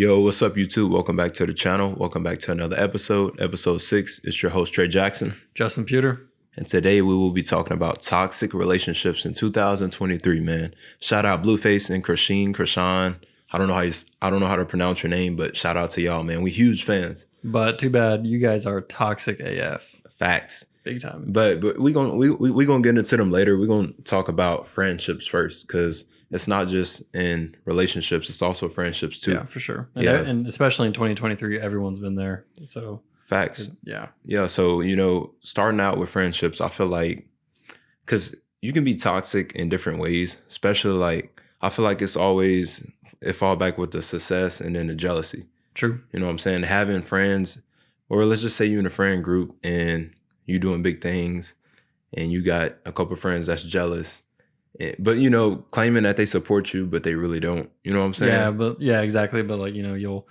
Yo, what's up, YouTube? Welcome back to the channel. Welcome back to another episode 6. It's your host, Trey Jackson. Justin Pewter. And today we will be talking about toxic relationships in 2023, man. Shout out Blueface and Krishan. I don't know how to pronounce your name, but shout out to y'all, man. We huge fans. But too bad you guys are toxic AF. Facts. Big time. But we gonna get into them later. We're gonna talk about friendships first, because it's not just in relationships, it's also friendships too. Yeah, for sure. And especially in 2023, everyone's been there. So facts. Yeah. So, starting out with friendships, I feel like, because you can be toxic in different ways, especially like, I feel like it fall back with the success and then the jealousy. True. You know what I'm saying? Having friends, or let's just say you're in a friend group and you doing big things and you got a couple of friends that's jealous, but claiming that they support you, but they really don't. You know what I'm saying? Yeah, exactly. But like, you'll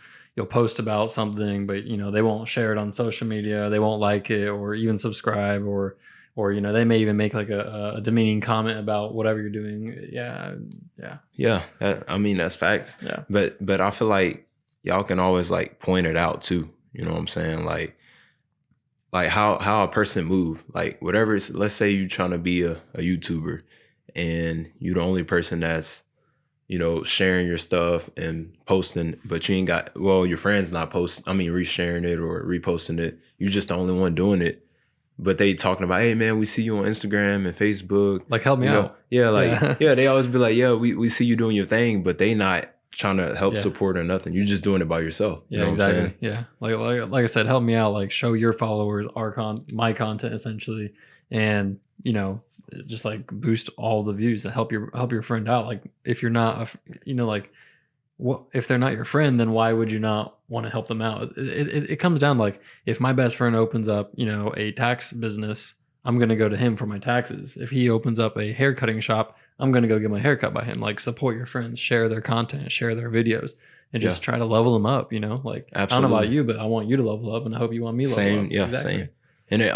post about something, but they won't share it on social media. They won't like it or even subscribe, or they may even make like a demeaning comment about whatever you're doing. Yeah. That's facts. Yeah. But I feel like y'all can always like point it out too. You know what I'm saying? Like how a person move, like whatever. Let's say you trying to be a YouTuber and you the only person that's, sharing your stuff and posting, but you ain't got, your friend's not resharing it or reposting it. You just the only one doing it. But they talking about, hey man, we see you on Instagram and Facebook. Like, help me out. Yeah, they always be like, yeah, we see you doing your thing, but they not trying to help support or nothing. You're just doing it by yourself. Yeah, exactly. Yeah. Like I said, help me out, like show your followers my content essentially. And, just like boost all the views and help your friend out. Like if you're not, if they're not your friend, then why would you not want to help them out? It comes down like, if my best friend opens up, a tax business, I'm going to go to him for my taxes. If he opens up a hair cutting shop, I'm going to go get my hair cut by him. Like, support your friends, share their content, share their videos, and just try to level them up, Like, absolutely. I don't know about you, but I want you to level up, and I hope you want me to level up. Yeah, exactly. Same. And it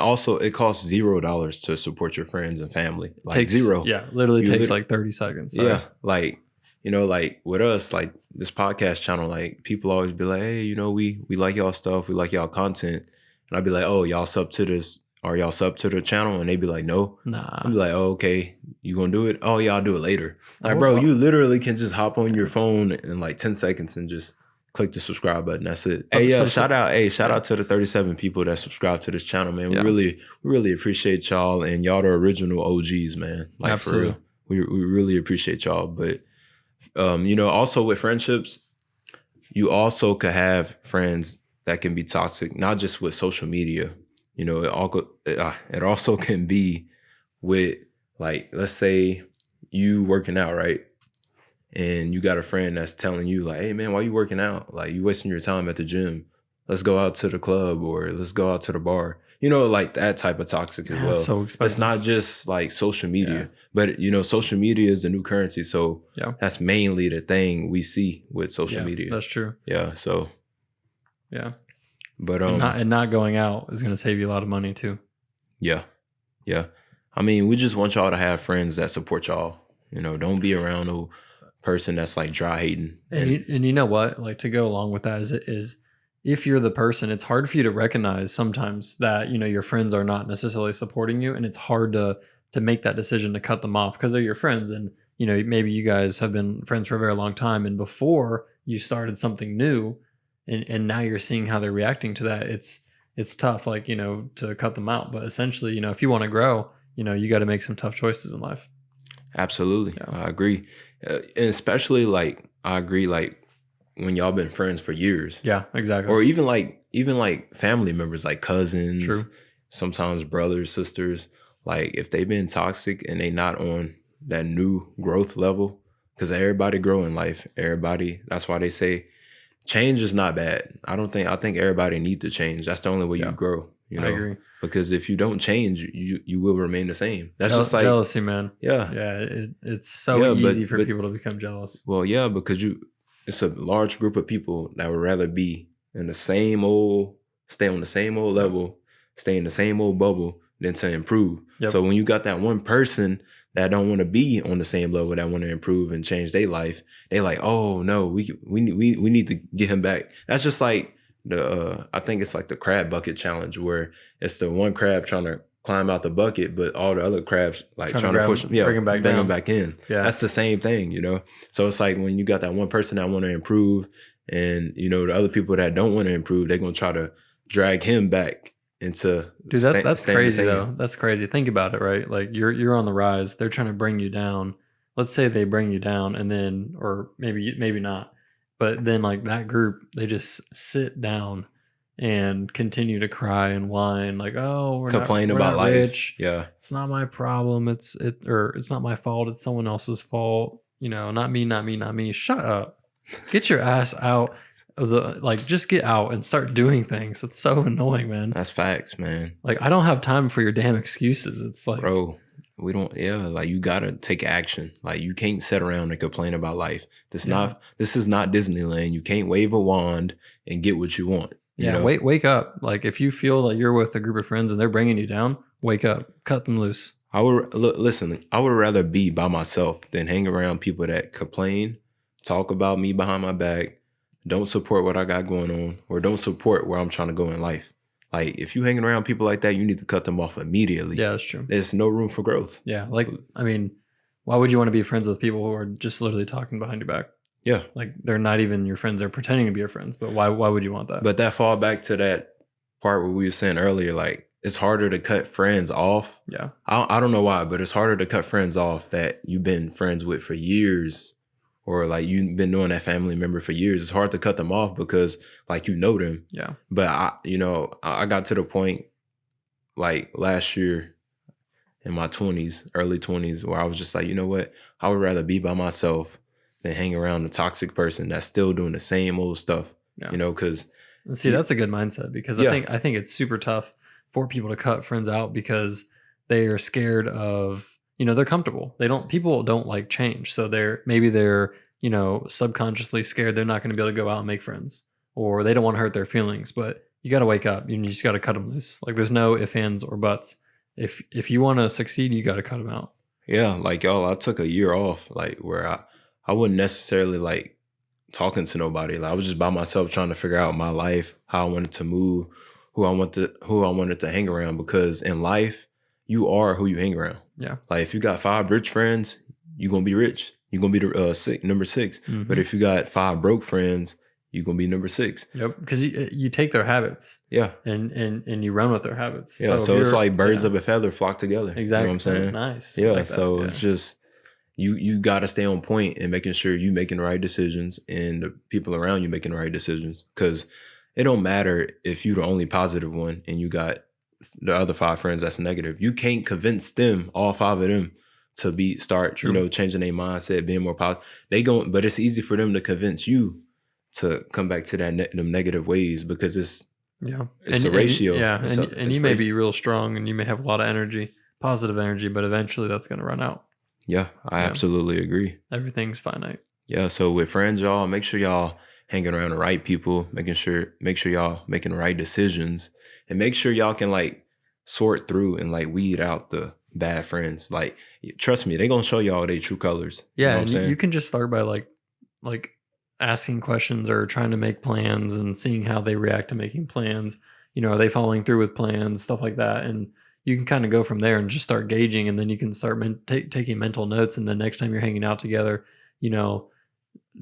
costs $0 to support your friends and family. Like zero. Yeah, literally takes like 30 seconds. So. Yeah, like, like with us, like this podcast channel, like people always be like, hey, we like y'all stuff, we like y'all content. And I'd be like, oh, y'all sub to this, or y'all sub to the channel? And they'd be like, no. Nah. I'd be like, oh, okay, you gonna do it? Oh yeah, I'll do it later. Like, bro, you literally can just hop on your phone in like 10 seconds and just click the subscribe button. That's it. Shout out to the 37 people that subscribe to this channel, man. We really appreciate y'all, and y'all the original OGs, man. Like, absolutely. For real. We really appreciate y'all. But also with friendships, you also could have friends that can be toxic, not just with social media. It also can be with, like, let's say you working out, right? And you got a friend that's telling you like, hey man, why you working out? Like, you wasting your time at the gym. Let's go out to the club, or let's go out to the bar. Like that type of toxic as well. So expensive. It's not just like social media, but social media is the new currency. So that's mainly the thing we see with social media. That's true. Yeah. So but and not going out is going to save you a lot of money too. Yeah. We just want y'all to have friends that support y'all. Don't be around no person that's like dry hating. And you know what, like, to go along with that is if you're the person, it's hard for you to recognize sometimes that your friends are not necessarily supporting you, and it's hard to make that decision to cut them off because they're your friends, and maybe you guys have been friends for a very long time, and before you started something new, and now you're seeing how they're reacting to that. It's tough, like, to cut them out. But essentially, if you want to grow, you got to make some tough choices in life. Absolutely. I agree. And especially, like, I agree, like, when y'all been friends for years. Yeah, exactly. Or even like family members, like cousins. True. Sometimes brothers, sisters. Like, if they've been toxic and they not on that new growth level, because everybody grow in life. That's why they say change is not bad. I think everybody needs to change. That's the only way you grow. I agree. Because if you don't change, you will remain the same. That's just like jealousy, man. Yeah. It's so easy for people to become jealous. Well, yeah, because it's a large group of people that would rather be in the same old, stay on the same old level, stay in the same old bubble than to improve. Yep. So when you got that one person that don't want to be on the same level, that want to improve and change their life, they like, oh no, we need to get him back. That's just like the I think it's like the crab bucket challenge, where it's the one crab trying to climb out the bucket, but all the other crabs like trying to push him, bring him back in. Yeah, that's the same thing, you know. So it's like when you got that one person that want to improve, and you know the other people that don't want to improve, they're gonna try to drag him back into. Dude, that's crazy though. That's crazy. Think about it, right? Like you're on the rise. They're trying to bring you down. Let's say they bring you down, and then, or maybe not, but then like that group, they just sit down and continue to cry and whine, like, oh, complain we're about not life. Rich. Yeah, it's not my problem. It's not my fault. It's someone else's fault. You know, not me, not me, not me. Shut up. Get your ass out of the, like, just get out and start doing things. It's so annoying, man. That's facts, man. Like, I don't have time for your damn excuses. It's like, bro, we don't. Yeah, like you gotta take action. Like you can't sit around and complain about life. This is not Disneyland. You can't wave a wand and get what you want. You know? Wake up. Like if you feel like you're with a group of friends and they're bringing you down, wake up, cut them loose. I would listen. I would rather be by myself than hang around people that complain, talk about me behind my back, don't support what I got going on, or don't support where I'm trying to go in life. Like if you hanging around people like that, you need to cut them off immediately. Yeah, that's true. There's no room for growth. Yeah, like I mean, why would you want to be friends with people who are just literally talking behind your back? Yeah, like they're not even your friends. They're pretending to be your friends. But why would you want that? But that fall back to that part where we were saying earlier, like it's harder to cut friends off. Yeah, I don't know why, but it's harder to cut friends off that you've been friends with for years, or like you've been knowing that family member for years. It's hard to cut them off because like you know them. Yeah. But I got to the point like last year in my 20s, early 20s, where I was just like, you know what? I would rather be by myself than hang around a toxic person that's still doing the same old stuff. Yeah. You know, because see, that's a good mindset, because I think it's super tough for people to cut friends out because they are scared of, you know, they're comfortable. People don't like change. So they're you know, subconsciously scared they're not going to be able to go out and make friends, or they don't want to hurt their feelings. But you got to wake up. You just got to cut them loose. Like there's no ifs, ands, or buts. If you want to succeed, you got to cut them out. Yeah, like y'all, I took a year off, like where I wouldn't necessarily like talking to nobody. Like I was just by myself trying to figure out my life, how I wanted to move, who I wanted to hang around, because in life, you are who you hang around. Yeah. Like if you got 5 rich friends, you're going to be rich. You're going to be the number 6. Mm-hmm. But if you got 5 broke friends, you're going to be number 6. Yep. Because you take their habits. Yeah. And you run with their habits. Yeah. So it's like birds of a feather flock together. Exactly. You know what I'm saying? Nice. Yeah. Like so it's just, you got to stay on point and making sure you making the right decisions and the people around you making the right decisions. Because it don't matter if you're the only positive one and you got the other 5 friends that's negative. You can't convince them, all 5 of them, to start you know, changing their mindset, being more positive. But it's easy for them to convince you to come back to them negative ways, because it's a ratio. And you may be real strong and you may have a lot of energy, positive energy, but eventually that's going to run out. Yeah, I absolutely agree. Everything's finite. Yeah, so with friends, y'all, make sure y'all hanging around the right people, make sure y'all making the right decisions, and make sure y'all can like sort through and like weed out the bad friends. Like, trust me, they gonna show y'all their true colors. Yeah, you know and you can just start by like asking questions or trying to make plans and seeing how they react to making plans. You know, are they following through with plans, stuff like that, and you can kind of go from there and just start gauging, and then you can start taking mental notes. And then next time you're hanging out together, you know,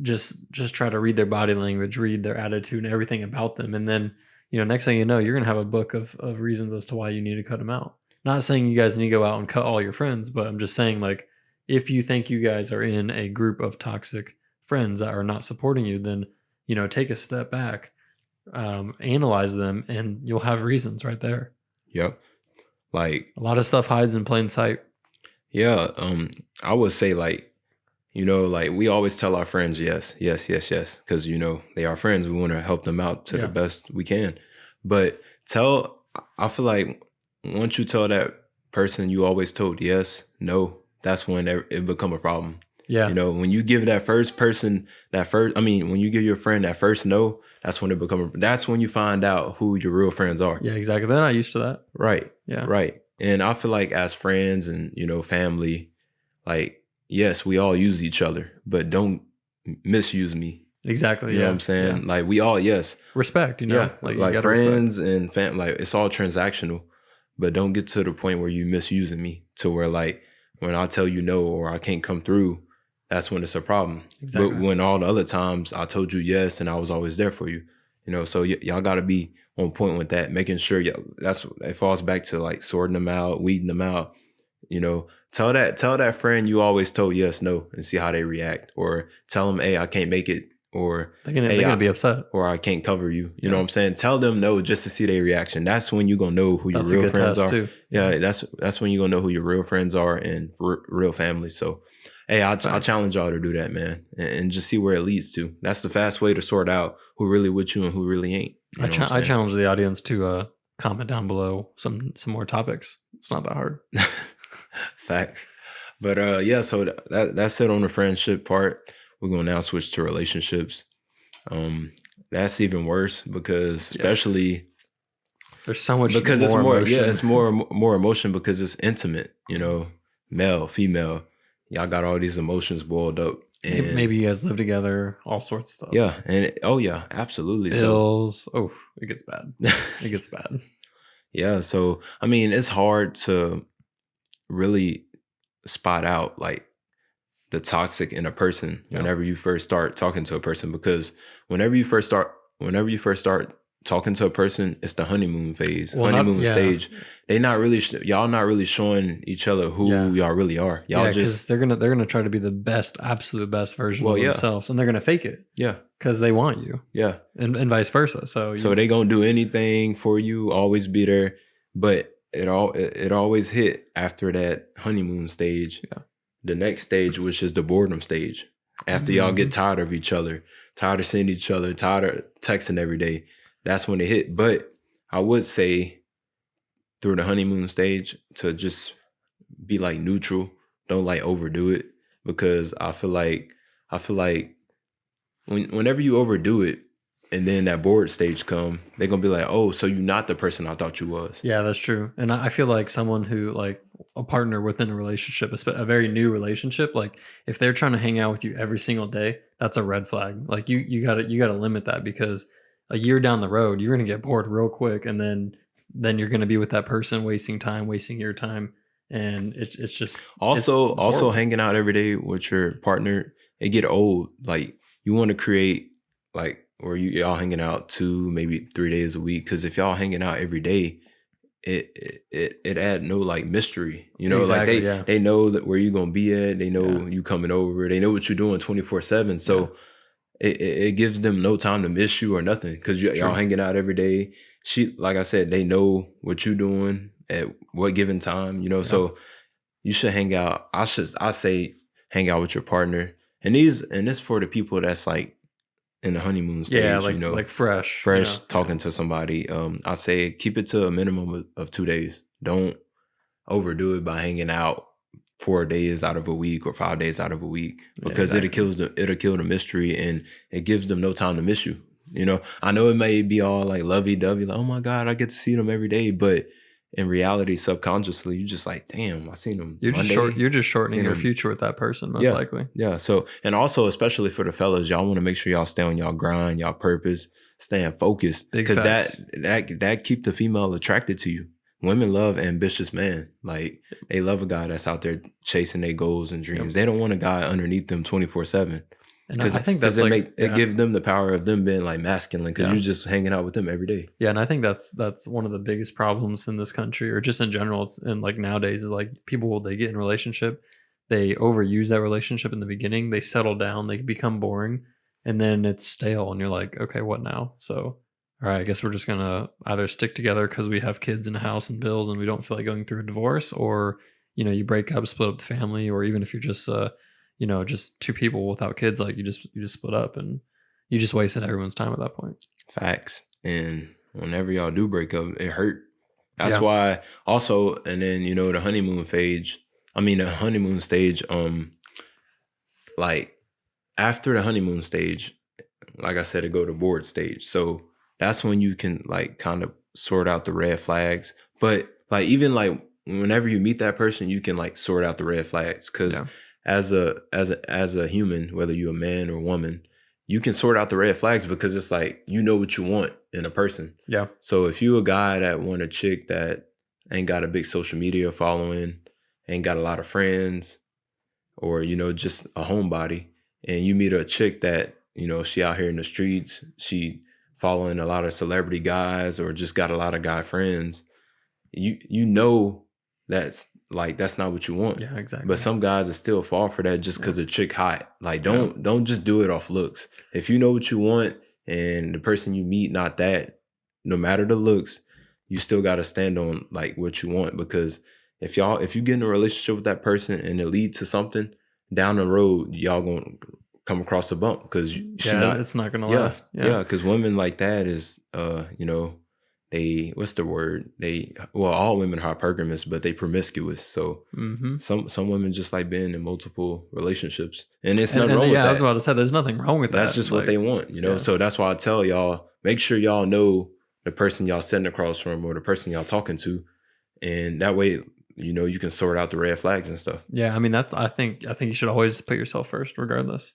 just try to read their body language, read their attitude and everything about them. And then, you know, next thing you know, you're going to have a book of reasons as to why you need to cut them out. Not saying you guys need to go out and cut all your friends, but I'm just saying, like, if you think you guys are in a group of toxic friends that are not supporting you, then, you know, take a step back, analyze them, and you'll have reasons right there. Yep. Like a lot of stuff hides in plain sight. Yeah. I would say, like, you know, like we always tell our friends, yes. Because, you know, they are friends. We want to help them out to the best we can. But I feel like once you tell that person you always told yes, no, that's when it become a problem. Yeah. You know, when you give that first person when you give your friend that first no, that's when that's when you find out who your real friends are. Yeah, exactly. They're not used to that. Right. Yeah. Right. And I feel like as friends and, you know, family, like, yes, we all use each other, but don't misuse me. Exactly. You know Yeah. what I'm saying? Yeah. Like we all, yes, Respect, you know, yeah, like you like gotta respect. friends and like it's all transactional, but don't get to the point where you misusing me to where like when I tell you no or I can't come through, that's when it's a problem. But Exactly. when all the other times I told you yes and I was always there for you, you know, so y'all got to be on point with that, making sure that's it falls back to like sorting them out, weeding them out. You know, tell that friend you always told yes, no, and see how they react, or tell them, hey, I can't make it, or They're hey, gonna be upset. or I can't cover you. You Yeah. know what I'm saying? Tell them no just to see their reaction. That's when you're gonna know who your That's a real good friends test are. too. Yeah, that's when you're gonna know who your real friends are and real family. So, hey, I Facts. challenge y'all to do that, man, and just see where it leads to. That's the fast way to sort out who really with you and who really ain't. You know what I'm I saying? challenge the audience to comment down below some more topics. It's not that hard. Facts. But yeah, so that's it on the friendship part. We're gonna now switch to relationships. That's even worse because especially there's so much because more it's more emotion. it's more emotion because it's intimate, you know, male, female. Y'all got all these emotions boiled up. And maybe you guys live together, all sorts of stuff. Yeah, and oh yeah, absolutely. Bills. Oh, it gets bad. It gets bad. Yeah, so I mean, it's hard to really spot out like the toxic in a person whenever you first start talking to a person, because whenever you first start talking to a person, it's the honeymoon phase, stage. They not really y'all not really showing each other who y'all really are. Y'all just they're gonna try to be the best, absolute best version of themselves, and they're gonna fake it. Yeah, because they want you. Yeah, and vice versa. So they gonna do anything for you, always be there, but it always hit after that honeymoon stage. Yeah. The next stage, which is the boredom stage, after y'all get tired of each other, tired of seeing each other, tired of texting every day, that's when it hit. But I would say through the honeymoon stage to just be like neutral, don't like overdo it, because I feel like whenever you overdo it and then that bored stage come, they're gonna be like, oh, so you're not the person I thought you was. Yeah, that's true. And I feel like someone who, like a partner within a relationship, a very new relationship, like if they're trying to hang out with you every single day, that's a red flag. Like you gotta limit that, because a year down the road, you're gonna get bored real quick, and then you're gonna be with that person, wasting your time, and it's just also hanging out every day with your partner, it get old. Like you want to create like, or y'all hanging out 2, maybe 3 days a week, because if y'all hanging out every day, it add no like mystery, you know. Exactly, like they know that where you gonna be at, they know you coming over, they know what you're doing 24/7. So it gives them no time to miss you or nothing, because y'all hanging out every day. Like I said, they know what you're doing at what given time, you know. So you should hang out. I say hang out with your partner, and it's for the people that's like in the honeymoon stage, like, you know, like fresh talking to somebody. I say keep it to a minimum of 2 days. Don't overdo it by hanging out 4 days out of a week or 5 days out of a week, because it'll kill the mystery, and it gives them no time to miss you. You know, I know it may be all like lovey dovey, like, oh my God, I get to see them every day, but in reality, subconsciously, you just like, damn, I seen them. You're just shortening your future with that person, most likely. Yeah. So, and also, especially for the fellas, y'all want to make sure y'all stay on y'all grind, y'all purpose, staying focused, because that keep the female attracted to you. Women love ambitious men. Like they love a guy that's out there chasing their goals and dreams. They don't want a guy underneath them 24/7. And I think that's it gives them the power of them being like masculine, because you're just hanging out with them every day. Yeah, and I think that's one of the biggest problems in this country, or just in general. It's and like nowadays is like people, they get in a relationship, they overuse that relationship in the beginning, they settle down, they become boring, and then it's stale, and you're like, okay, what now? So, all right, I guess we're just gonna either stick together because we have kids in the house and bills, and we don't feel like going through a divorce, or you break up, split up the family, or even if you're just just two people without kids, like you just split up, and you just wasted everyone's time at that point. Facts. And whenever y'all do break up, it hurt. That's why also, and then the honeymoon stage, like after the honeymoon stage, like I said, it go to board stage. So that's when you can like kind of sort out the red flags. But like even like whenever you meet that person, you can like sort out the red flags. Because as a human, whether you're a man or woman, you can sort out the red flags because it's like you know what you want in a person. Yeah. So if you a guy that want a chick that ain't got a big social media following, ain't got a lot of friends, or just a homebody, and you meet a chick that she out here in the streets, she following a lot of celebrity guys or just got a lot of guy friends, you know that's not what you want. Yeah, exactly. But some guys will still fall for that just because a chick hot. Like don't just do it off looks. If you know what you want and the person you meet not that, no matter the looks, you still got to stand on like what you want. Because if you get in a relationship with that person and it leads to something down the road, y'all gonna come across a bump because it's not gonna last. Because women like that is they, what's the word? All women are hypergamous, but they promiscuous. So some women just like being in multiple relationships, and it's nothing wrong with that. I was about to say, there's nothing wrong with that. That's just what they want, So that's why I tell y'all, make sure y'all know the person y'all sitting across from or the person y'all talking to, and that way, you can sort out the red flags and stuff. Yeah, I mean I think you should always put yourself first, regardless,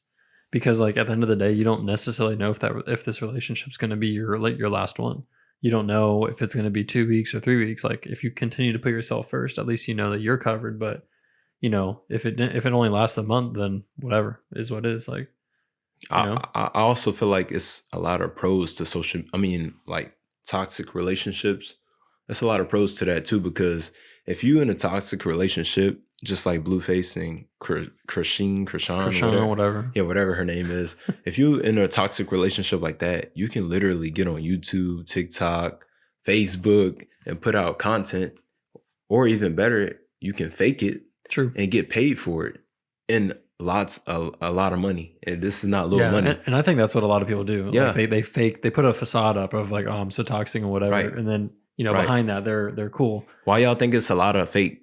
because like at the end of the day, you don't necessarily know if this relationship's going to be your last one. You don't know if it's going to be 2 weeks or 3 weeks. Like if you continue to put yourself first, at least you know that you're covered. But if it only lasts a month, then whatever is what is. Like, I also feel like it's a lot of pros to like toxic relationships. There's a lot of pros to that too, because if you in a toxic relationship, just like Blueface and Krishan, whatever. Yeah, whatever her name is. If you in a toxic relationship like that, you can literally get on YouTube, TikTok, Facebook, and put out content. Or even better, you can fake it. True. And get paid for it. And a lot of money. And this is not little money. And I think that's what a lot of people do. Yeah. Like they put a facade up of like, oh, I'm so toxic and whatever. Right. And then, behind that, they're cool. Why y'all think it's a lot of fake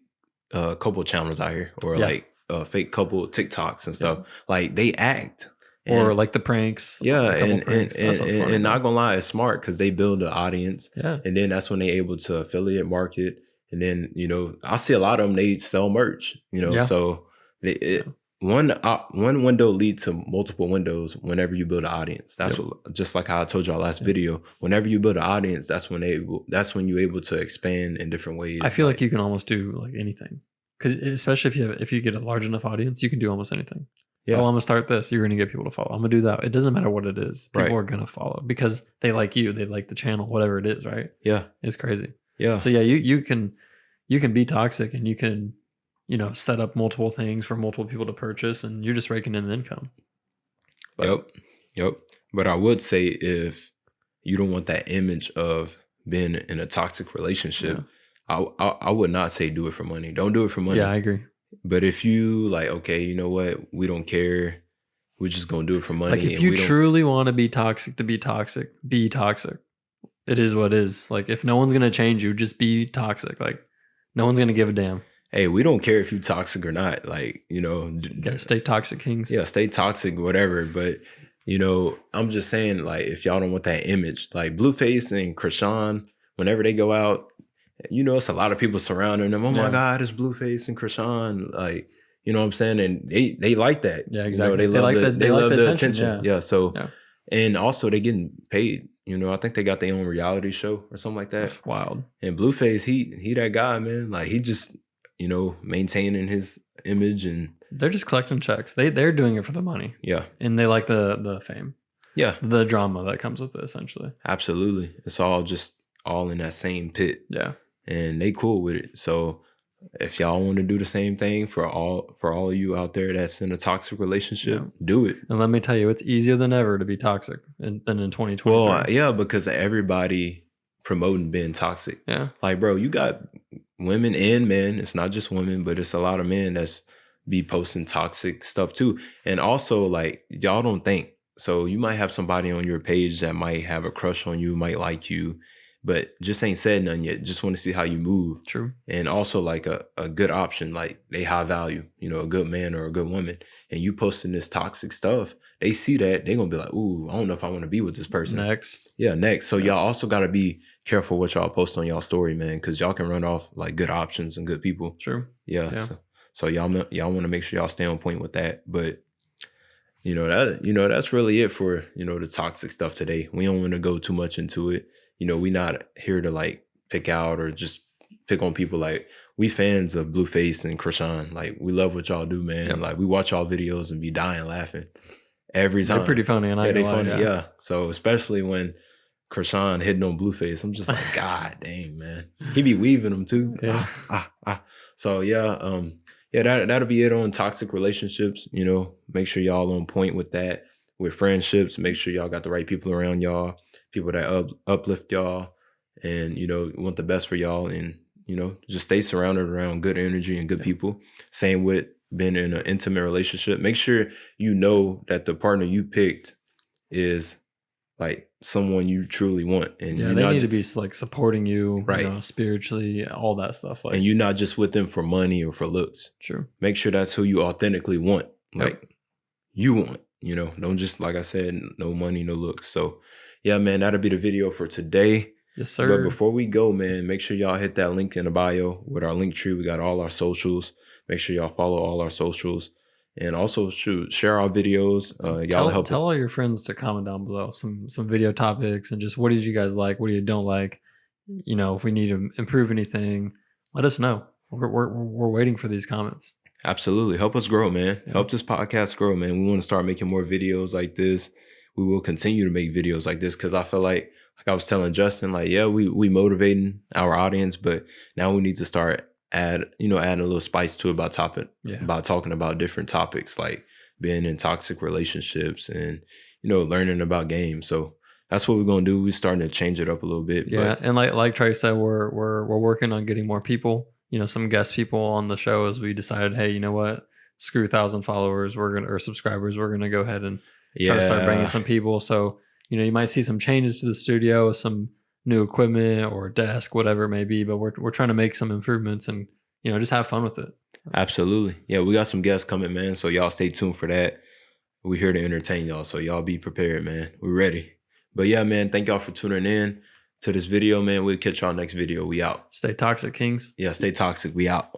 couple channels out here, or like fake couple TikToks and stuff? Like they act, or like the pranks. And not gonna lie, it's smart because they build an audience. Yeah, and then that's when they able to affiliate market. And then I see a lot of them. They sell merch. So one window lead to multiple windows whenever you build an audience. That's what, just like how I told y'all last video. Whenever you build an audience, that's when you're able to expand in different ways. I feel like you can almost do like anything, because especially if you get a large enough audience, you can do almost anything. Yeah. Oh, I'm gonna start this. You're gonna get people to follow. I'm gonna do that. It doesn't matter what it is. People are gonna follow because they like you. They like the channel, whatever it is. Right? Yeah, it's crazy. Yeah. So yeah, you can be toxic and you can set up multiple things for multiple people to purchase, and you're just raking in the income. But, yep. But I would say, if you don't want that image of being in a toxic relationship, I would not say do it for money. Don't do it for money. Yeah, I agree. But if you like, okay, you know what? We don't care. We're just going to do it for money. Like if you truly want to be toxic, be toxic. It is what it is. Like if no one's going to change you, just be toxic. Like no one's going to give a damn. Hey, we don't care if you're toxic or not. Like, stay toxic, kings. Yeah, stay toxic, whatever. But, I'm just saying, like, if y'all don't want that image, like Blueface and Krishan, whenever they go out, it's a lot of people surrounding them. Oh my God, it's Blueface and Krishan. Like, you know what I'm saying? And they like that. Yeah, exactly. They love the attention. Yeah. So, and also they getting paid. I think they got their own reality show or something like that. That's wild. And Blueface, he that guy, man. Like he just, maintaining his image, and they're just collecting checks. They're doing it for the money. Yeah. And they like the fame. Yeah. The drama that comes with it, essentially. Absolutely. It's all in that same pit. Yeah. And they cool with it. So if y'all want to do the same thing for all of you out there that's in a toxic relationship, do it. And let me tell you, it's easier than ever to be toxic than in 2023. Well, yeah, because everybody promoting being toxic. Yeah. Like, bro, you got women and men. It's not just women, but it's a lot of men that's be posting toxic stuff too. And also, like, y'all don't think. So you might have somebody on your page that might have a crush on you, might like you, but just ain't said nothing yet. Just want to see how you move. True. And also like a good option, like they high value, a good man or a good woman. And you posting this toxic stuff, they see that, they gonna be like, ooh, I don't know if I want to be with this person. Next. Yeah, next. So y'all also gotta be careful what y'all post on y'all story, man, because y'all can run off like good options and good people. True. Yeah. So y'all want to make sure y'all stay on point with that. But that's really it for the toxic stuff today. We don't want to go too much into it. We not here to like pick out or just pick on people. Like, we fans of Blueface and Krishan. Like, we love what y'all do, man. Yep. Like, we watch y'all videos and be dying laughing every time. They're pretty funny, and they funny. Yeah. So especially when Krishan hitting on Blueface, I'm just like, God dang, man. He be weaving them too. Yeah. So that'll be it on toxic relationships. Make sure y'all on point with that. With friendships, make sure y'all got the right people around y'all, people that uplift y'all, and want the best for y'all, and just stay surrounded around good energy and good people. Same with being in an intimate relationship. Make sure that the partner you picked is like someone you truly want, and they need to be like supporting you, right, spiritually, all that stuff. Like, and you're not just with them for money or for looks. True. Make sure that's who you authentically want. Like, you want. Don't just, like I said, no money, no looks. So, yeah, man, that'll be the video for today. Yes, sir. But before we go, man, make sure y'all hit that link in the bio with our link tree. We got all our socials. Make sure y'all follow all our socials. And also, share our videos. Y'all help tell all your friends to comment down below some video topics, and just what did you guys like? What do you don't like? If we need to improve anything, let us know. We're waiting for these comments. Absolutely. Help us grow, man. Yeah. Help this podcast grow, man. We want to start making more videos like this. We will continue to make videos like this, because I feel like I was telling Justin, like, yeah, we motivating our audience, but now we need to start adding a little spice to it about talking about different topics, like being in toxic relationships and, learning about games. So that's what we're going to do. We're starting to change it up a little bit. Yeah. And like Trey said, we're working on getting more people, some guest people on the show, as we decided, hey, you know what, screw 1,000 followers, or subscribers. We're going to go ahead and try to start bringing some people. So, you might see some changes to the studio, some new equipment or desk, whatever it may be, but we're trying to make some improvements and, just have fun with it. Absolutely. Yeah, we got some guests coming, man. So y'all stay tuned for that. We're here to entertain y'all. So y'all be prepared, man. We're ready. But yeah, man, thank y'all for tuning in to this video, man. We'll catch y'all next video. We out. Stay toxic, Kings. Yeah, stay toxic. We out.